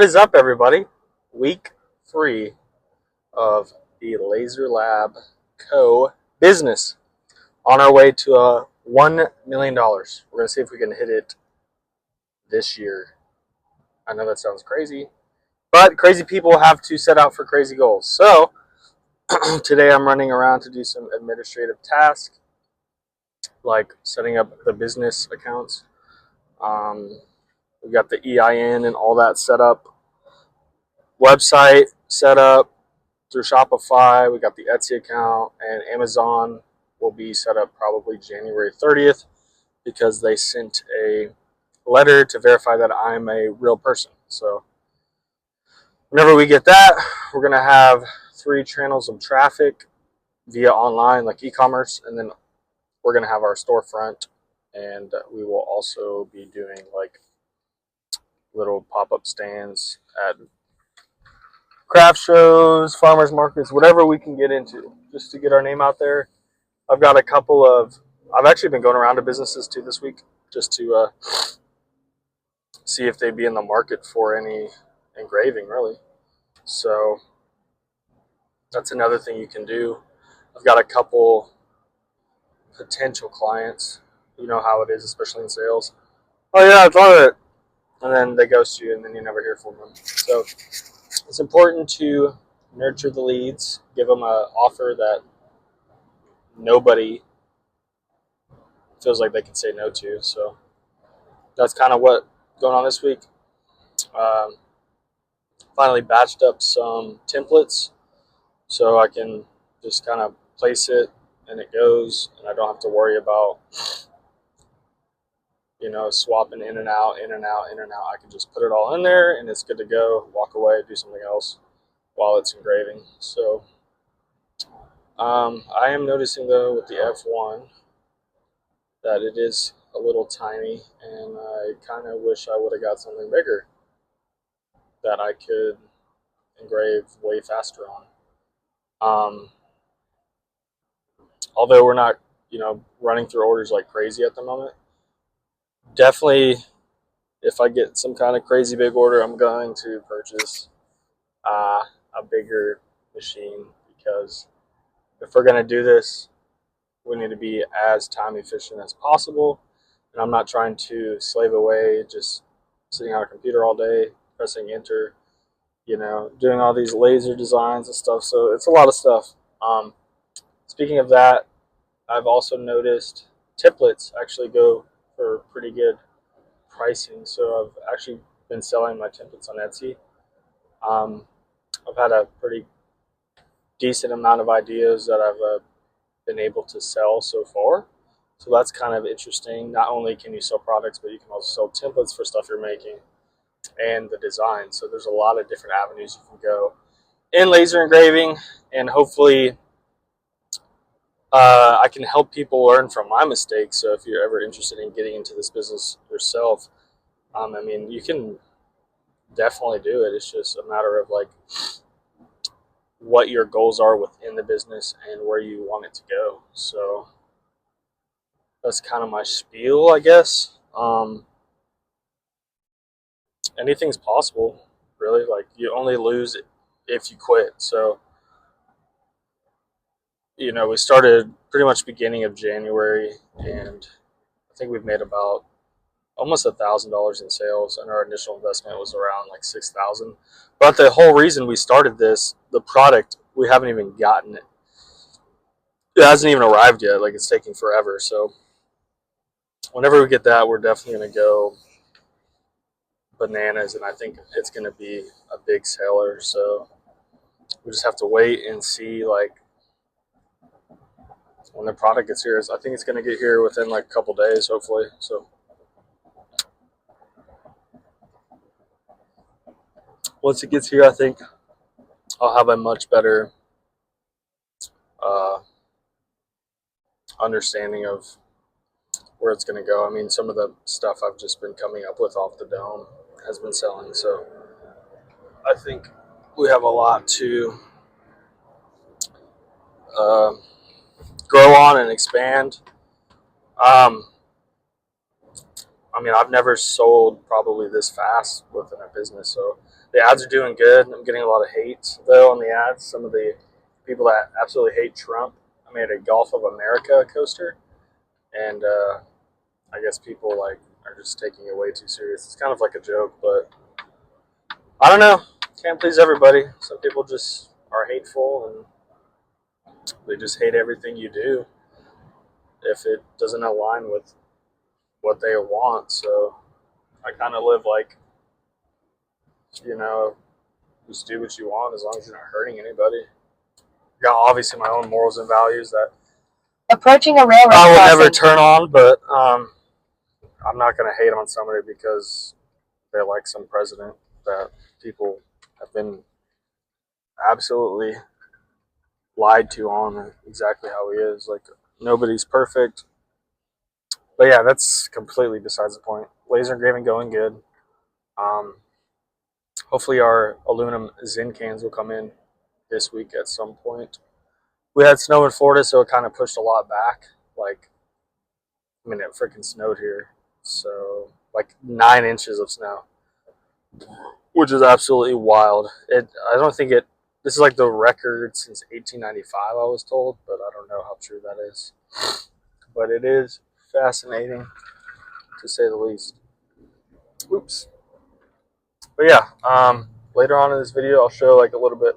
What is up, everybody? Week 3 of the LaserLabCo business. On our way to $1 million. We're going to see if we can hit it this year. I know that sounds crazy, but crazy people have to set out for crazy goals. So, today I'm running around to do some administrative tasks, like setting up the business accounts. We got the EIN and all that set up. Website set up through Shopify. We got the Etsy account, and Amazon will be set up probably January 30th because they sent a letter to verify that I'm a real person. So whenever we get that, we're going to have 3 channels of traffic via online, like e-commerce, and then we're going to have our storefront, and we will also be doing like little pop-up stands at craft shows, farmers markets, whatever we can get into, just to get our name out there. I've got a couple of, I've actually been going around to businesses too this week, just to see if they'd be in the market for any engraving, really. So that's another thing you can do. I've got a couple potential clients. You know how it is, especially in sales. Oh yeah, I love it. And then they ghost you, and then you never hear from them. So it's important to nurture the leads, give them an offer that nobody feels like they can say no to. So that's kind of what going on this week. Um, Finally batched up some templates so I can just kind of place it and it goes, and I don't have to worry about swapping in and out, in and out, in and out. I can just put it all in there and it's good to go. Walk away, do something else while it's engraving. So I am noticing though with the F1 that it is a little tiny, and I kind of wish I would have got something bigger that I could engrave way faster on. Although we're not, running through orders like crazy at the moment. Definitely, if I get some kind of crazy big order, I'm going to purchase a bigger machine, because if we're going to do this, we need to be as time efficient as possible. And I'm not trying to slave away just sitting on a computer all day, pressing enter, doing all these laser designs and stuff. So it's a lot of stuff. Speaking of that, I've also noticed templates actually go for pretty good pricing. So I've actually been selling my templates on Etsy. I've had a pretty decent amount of ideas that I've been able to sell so far. So that's kind of interesting. Not only can you sell products, but you can also sell templates for stuff you're making and the design. So there's a lot of different avenues you can go in laser engraving, and hopefully I can help people learn from my mistakes. So if you're ever interested in getting into this business yourself, you can definitely do it. It's just a matter of like what your goals are within the business and where you want it to go. So that's kind of my spiel, I guess. Anything's possible, really. Like, you only lose if you quit. So, we started pretty much beginning of January, and I think we've made about almost $1,000 in sales, and our initial investment was around like 6,000. But the whole reason we started this, the product, we haven't even gotten it. It hasn't even arrived yet. Like, it's taking forever. So whenever we get that, we're definitely going to go bananas, and I think it's going to be a big seller. So we just have to wait and see, like, when the product gets here. I think it's going to get here within like a couple days, hopefully. So once it gets here, I think I'll have a much better understanding of where it's going to go. I mean, some of the stuff I've just been coming up with off the dome has been selling. So I think we have a lot to grow on and expand. I've never sold probably this fast within a business. So The ads are doing good. I'm getting a lot of hate though on the ads. Some of the people that absolutely hate Trump. I made a Gulf of America coaster, and I guess people like are just taking it way too serious. It's kind of like a joke, but I don't know. Can't please everybody. Some people just are hateful and they just hate everything you do if it doesn't align with what they want. So I kind of live like, you know, just do what you want as long as you're not hurting anybody. Got obviously my own morals and values that approaching a railroad I will crossing. never turn on, but I'm not going to hate on somebody because they're like some president that people have been absolutely lied to on exactly how he is. Like, nobody's perfect. But yeah, that's completely besides the point. Laser engraving going good. Um, Hopefully our aluminum Zin cans will come in this week at some point. We had snow in Florida, so it kind of pushed a lot back. Like, I mean, it freaking snowed here. So, like 9 inches of snow, which is absolutely wild. I don't think this is like the record since 1895, I was told, but I don't know how true that is. But it is fascinating, to say the least. Oops. But yeah, later on in this video, I'll show like a little bit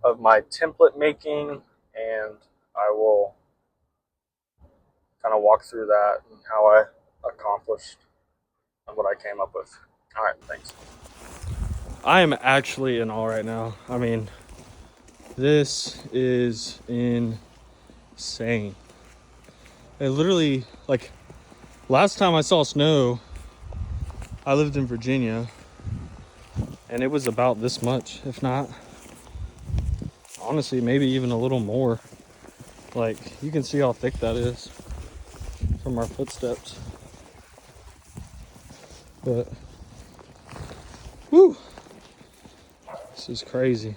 of my template making, and I will kind of walk through that and how I accomplished what I came up with. All right, thanks. I am actually in awe right now. I mean, this is insane. It literally, like, last time I saw snow, I lived in Virginia, and it was about this much, if not, honestly, maybe even a little more. Like, you can see how thick that is from our footsteps. But, whew, this is crazy.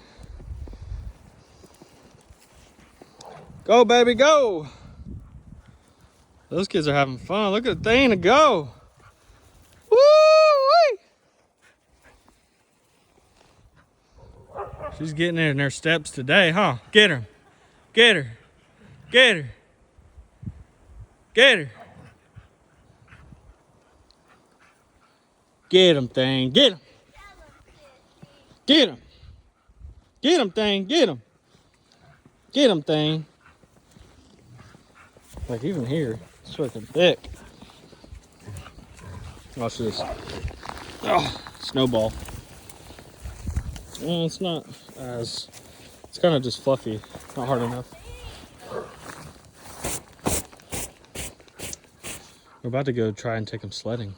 Go, baby, go! Those kids are having fun. Look at the thing to go. Woo-wee! She's getting in her steps today, huh? Get her. Get her. Get her. Get her. Get him, thing. Get him. Get him. Get him, thing. Get him. Get him, thing. Like, even here, it's freaking thick. Watch this. Oh, snowball. Well, it's not as... It's kind of just fluffy. Not hard enough. We're about to go try and take him sledding.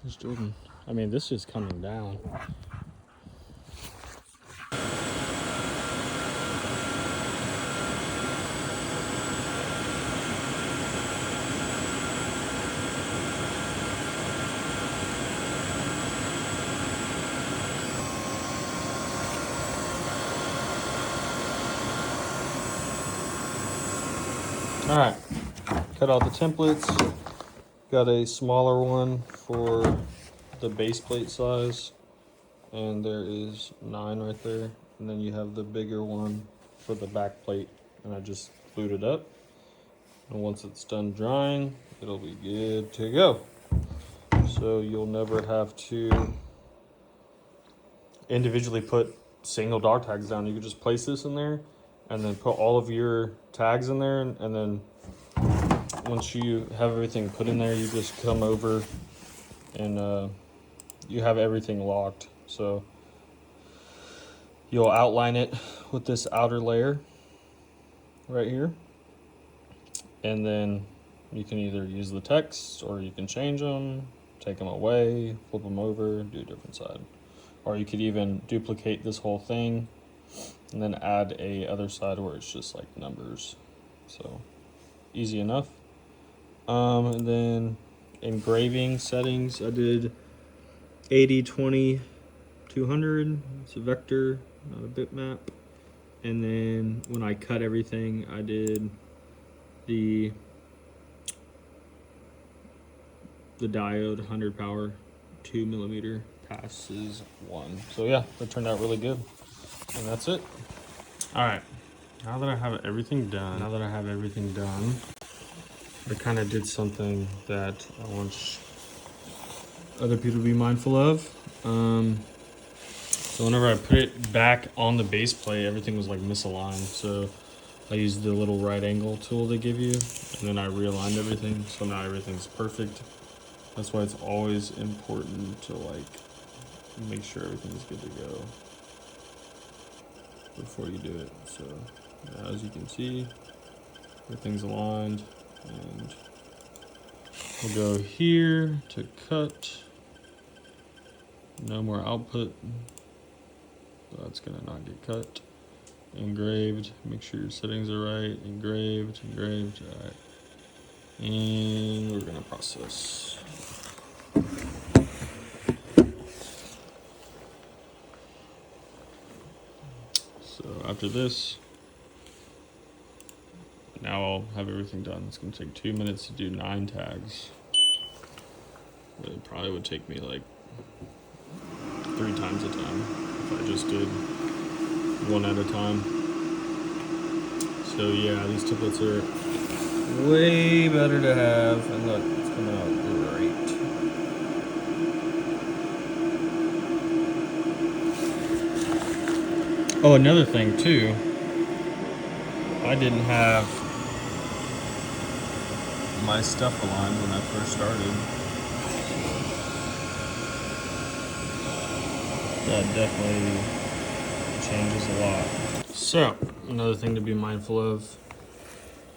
There's Jordan. I mean, this is coming down. All right, cut out the templates. Got a smaller one for the base plate size, and there is 9 right there. And then you have the bigger one for the back plate, and I just glued it up. And once it's done drying, it'll be good to go. So you'll never have to individually put single dog tags down. You can just place this in there and then put all of your tags in there, and then once you have everything put in there, you just come over and you have everything locked. So you'll outline it with this outer layer right here, and then you can either use the text, or you can change them, take them away, flip them over, do a different side. Or you could even duplicate this whole thing and then add a other side where it's just like numbers. So easy enough. And then engraving settings, I did 80, 20, 200. It's a vector, not a bitmap. And then when I cut everything, I did the diode 100 power 2mm passes 1. So yeah, that turned out really good. And that's it. All right, now that I have everything done, I kind of did something that I want other people to be mindful of. So whenever I put it back on the base plate, everything was like misaligned. So I used the little right angle tool they give you, and then I realigned everything. So now everything's perfect. That's why it's always important to like make sure everything's good to go before you do it. So as you can see, everything's aligned, and we'll go here to cut. No more output. That's gonna not get cut. Engraved. Make sure your settings are right. Engraved. All right. And we're gonna process. So after this, now I'll have everything done. It's gonna take 2 minutes to do 9 tags. But it probably would take me like 3 times a time if I just did one at a time. So yeah, these templates are way better to have, and look, it's coming out great. Oh, another thing too, I didn't have my stuff aligned when I first started. That definitely changes a lot. So, another thing to be mindful of,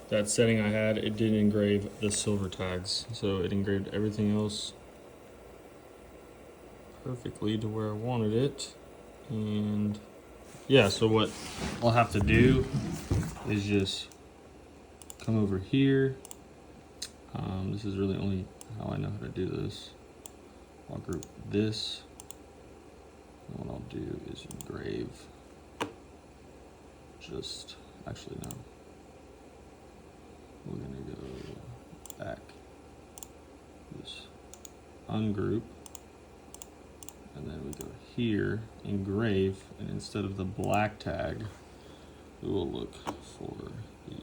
that setting I had, it didn't engrave the silver tags. So it engraved everything else perfectly to where I wanted it. And yeah, so what I'll have to do is just come over here. This is really only how I know how to do this. I'll group this. And what I'll do is engrave. Just, actually no. We're gonna go back. Just ungroup. And then we go here, engrave, and instead of the black tag, we will look for the,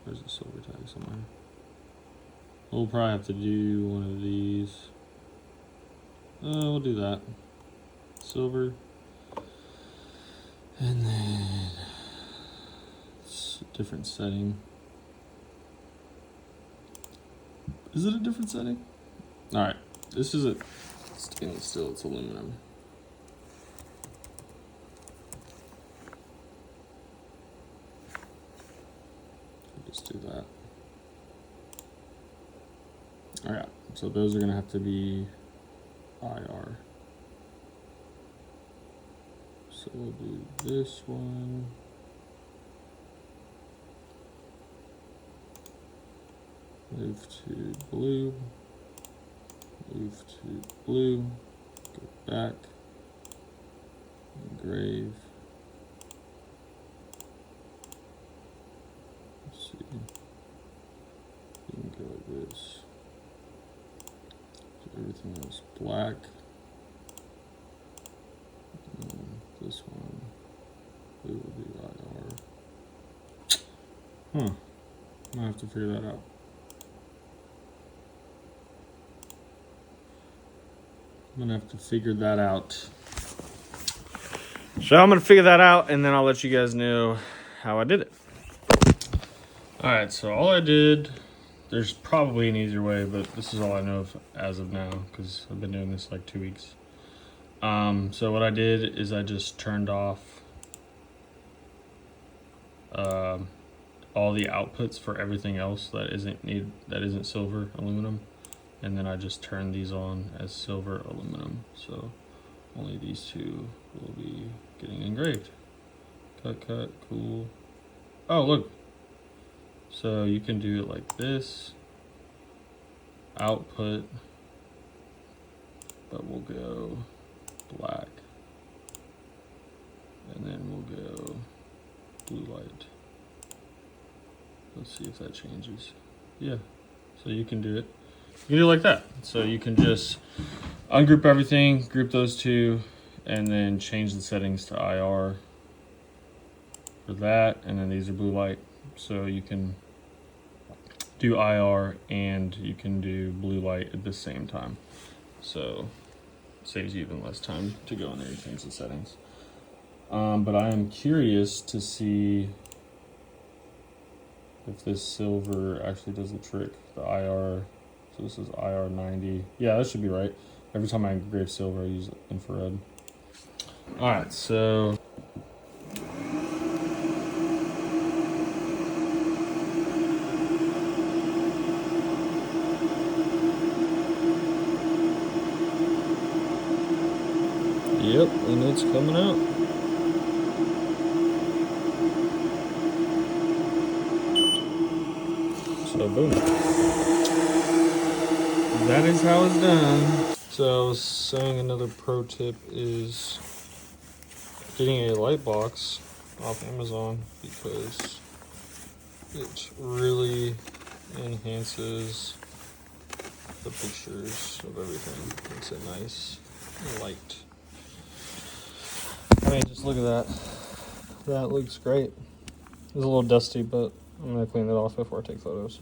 there's a silver tag somewhere. We'll probably have to do one of these. We'll do that. Silver. And then it's a different setting. Is it a different setting? Alright, this is a stainless steel, it's aluminum. Just do that. Alright, so those are gonna have to be IR. So we'll do this one. Move to blue. Move to blue. Go back. Engrave. Let's see. You can go like this. So everything else black. This one, we will do IR. Huh. I'm gonna have to figure that out. So I'm gonna figure that out, and then I'll let you guys know how I did it. All right, so all I did, there's probably an easier way, but this is all I know of as of now, because I've been doing this like 2 weeks. So what I did is I just turned off all the outputs for everything else that isn't silver aluminum, and then I just turned these on as silver aluminum. So only these two will be getting engraved. Cut, cool. Oh, look. So you can do it like this. Output, but we'll go black, and then we'll go blue light. Let's see if that changes. Yeah, so you can do it. You can do it like that. So you can just ungroup everything, group those two, and then change the settings to IR for that. And then these are blue light, so you can do IR and you can do blue light at the same time. So it saves you even less time to go in there and change the settings. But I am curious to see if this silver actually does the trick. The IR, so this is IR 90. Yeah, that should be right. Every time I engrave silver, I use infrared. All right, so yep, and it's coming out. So boom. That is how it's done. So I was saying another pro tip is getting a light box off Amazon because it really enhances the pictures of everything. Makes it nice and light. I mean, just look at that. That looks great. It's a little dusty, but I'm gonna clean it off before I take photos.